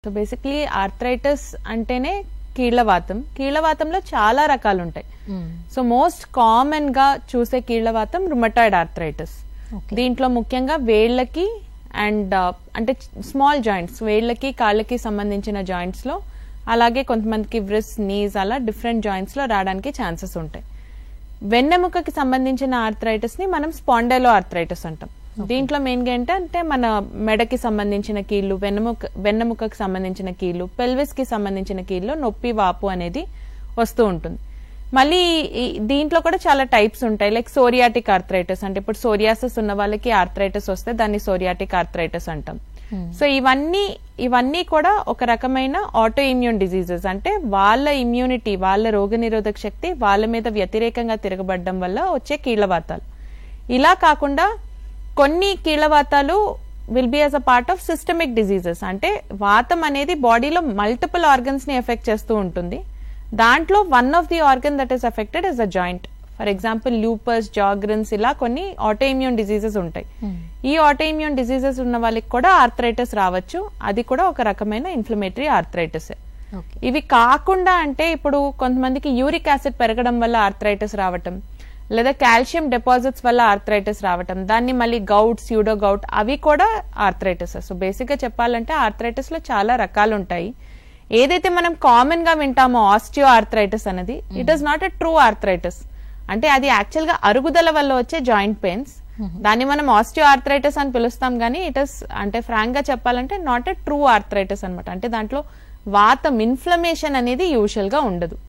So basically arthritis అంటేనే కీళ్లవాతం. కీళ్లవాతంలో చాలా రకాలు ఉంటాయి. సో మోస్ట్ కామన్ గా చూసే కీళ్లవాతం రుమటాయిడ్ ఆర్థరైటిస్. దీంట్లో ముఖ్యంగా వేళ్లకి అండ్ అంటే స్మాల్ జాయింట్స్, వేళ్లకి కాళ్ళకి సంబంధించిన జాయింట్స్ లో, అలాగే కొంతమందికి వ్రిస్ట్, నీస్, అలా డిఫరెంట్ జాయింట్స్ లో రావడానికి ఛాన్సెస్ ఉంటాయి. వెన్నెముకకి సంబంధించిన ఆర్థరైటిస్ ని మనం స్పాండైలో ఆర్థరైటిస్ అంటాం. దీంట్లో మెయిన్ గా ఏంటంటే మన మెడకి సంబంధించిన కీళ్లు, వెన్నెముకకి సంబంధించిన కీళ్లు, పెల్విస్ కి సంబంధించిన కీళ్లు నొప్పి, వాపు అనేది వస్తూ ఉంటుంది. మళ్ళీ దీంట్లో కూడా చాలా టైప్స్ ఉంటాయి. లైక్ సోరియాటిక్ ఆర్థరైటిస్, అంటే ఇప్పుడు సోరియాసిస్ ఉన్న వాళ్ళకి ఆర్థరైటిస్ వస్తే దాన్ని సోరియాటిక్ ఆర్థరైటిస్ అంటాం. సో ఇవన్నీ కూడా ఒక రకమైన ఆటో ఇమ్యూన్ డిజీజెస్, అంటే వాళ్ళ ఇమ్యూనిటీ, వాళ్ళ రోగనిరోధక శక్తి వాళ్ళ మీద వ్యతిరేకంగా తిరగబడడం వల్ల వచ్చే కీళ్లవాతాలు. ఇలా కాకుండా కొన్ని కీళ్లవాతాలు will be as a part of systemic diseases, అంటే వాతం అనేది బాడీలో మల్టిపుల్ ఆర్గన్స్ ని ఎఫెక్ట్ చేస్తూ ఉంటుంది. దాంట్లో one of the organ that is affected is a joint. For example lupus, Sjogren's, ఇలా కొన్ని ఆటో ఇమ్యూన్ డిజీజెస్ ఉంటాయి. ఈ ఆటో ఇమ్యూన్ డిజీజెస్ ఉన్న వాళ్ళకి కూడా ఆర్థరైటిస్ రావచ్చు. అది కూడా ఒక రకమైన ఇన్ఫ్లమేటరీ ఆర్థరైటిస్. ఇవి కాకుండా అంటే ఇప్పుడు కొంతమందికి యూరిక్ యాసిడ్ పెరగడం వల్ల ఆర్థరైటిస్ రావటం, లేదా కాల్షియం డిపాజిట్స్ వల్ల ఆర్థరైటిస్ రావటం, దాన్ని మళ్ళీ గౌట్, స్యూడో గౌట్, అవి కూడా ఆర్థరైటిస్. సో బేసిక్ గా చెప్పాలంటే ఆర్థరైటిస్ లో చాలా రకాలు ఉంటాయి. ఏదైతే మనం కామన్ గా వింటామో ఆస్టియో ఆర్థరైటిస్ అనేది, it is not a true arthritis. అంటే అది యాక్చువల్ గా అరుగుదల వల్ల వచ్చే జాయింట్ పెయిన్స్. దాన్ని మనం ఆస్టియో ఆర్థరైటిస్ అని పిలుస్తాం, కానీ ఇట్ ఇస్, అంటే ఫ్రాంక్ గా చెప్పాలంటే నాట్ ఎ ట్రూ ఆర్థరైటిస్ అనమాట. అంటే దాంట్లో వాతం, ఇన్ఫ్లమేషన్ అనేది యూజువల్ గా ఉండదు.